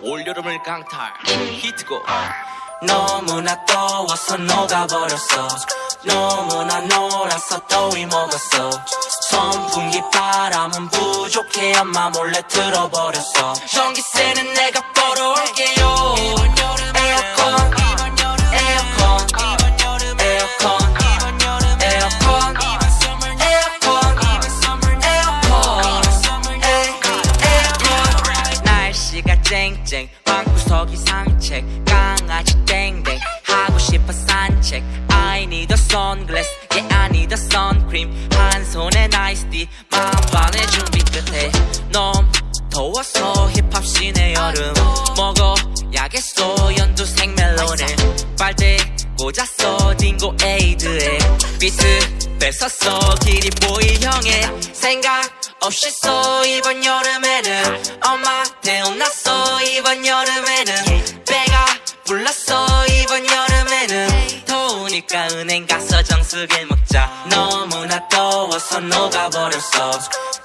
올여름을 강탈 히트곡. 너무나 더워서 녹아버렸어. 너무나 놀아서 더위 먹었어. 선풍기 바람은 부족해 엄마 몰래 틀어버렸어. 전기세는 내가 벌어올게요. 에어컨 에어컨 에어컨 에어컨 에어컨. 날씨가 쨍쨍 방구석이 상책 강아지 땡땡 하고 싶어 산책. I need a sunglass yeah I need a sun cream. 한 손에 nice tea 만반의 준비 끝에. 너무 더워서 힙합 씬의 여름 먹어야겠어 연두색 멜론을. 빨대 꽂았어 딩고 에이드에 비트 뺏었어 길이 보이 형의 생각 없이 써. 이번 여름에는 엄마 태어났어. 이번 여름에는 배가 불렀어. 이번 여름에는 더우니까 은행 가서 정수기를 먹자. 너무나 더워서 녹아버렸어.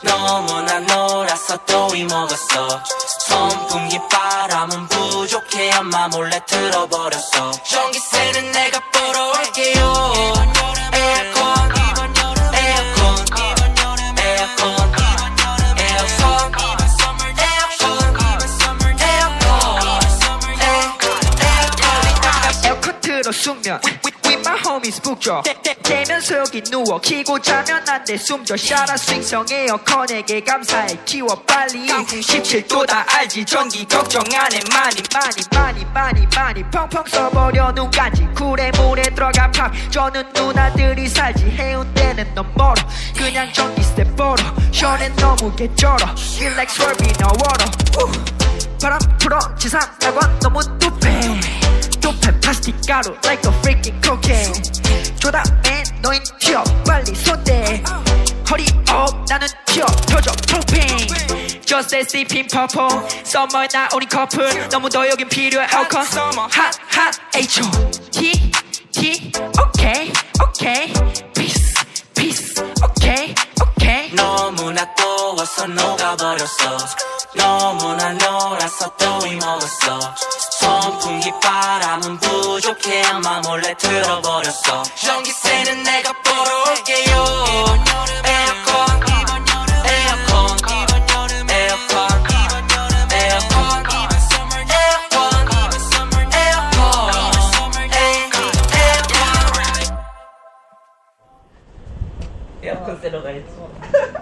너무나 놀아서 더위 먹었어. 선풍기 바람은 부족해 엄마 몰래 틀어버렸어. 전기세는 내가 벌어올게요. 에어컨 에어컨 에어컨 에어컨 틀어 숙면 With my homies 북죠. 대면서 여기 누워 키고 자면 안 돼 숨져. 샤라 스윙성 에어컨에게 감사해 키워 빨리. 17도 다 알지 전기 걱정 안 해. 많이 펑펑 써버려 눈까지. 쿨에 물에 들어가 팝 저는 누나들이 살지. 해운대는 너무 멀어 그냥 전기세 벌어. 시원해 너무 개쩔어 Relax 월비 너 월어. 바람 불어 지상 낙원 너무 뚝배. 뚝배 플라스틱 가루 like a freaking cocaine. 조다맨 너흰 튀어 빨리 손대. 허리 업 나는 튀어 터져 프로페인. Just as if in purple Summer 나 우리 커플 너무 더 여긴 필요해 에어컨. Hot hot H.O.T T okay okay Peace peace okay okay. 너무나 더워서 녹아버렸어. 너무나 놀아서 더위 먹었어. 선풍기 바람은 부족해 엄마 몰래 틀어버렸어. 전기세는 내가 벌어올게요. 에어컨 에어컨 에어컨 에어컨 에어컨 에어컨. 에어컨 쐬러 가야지.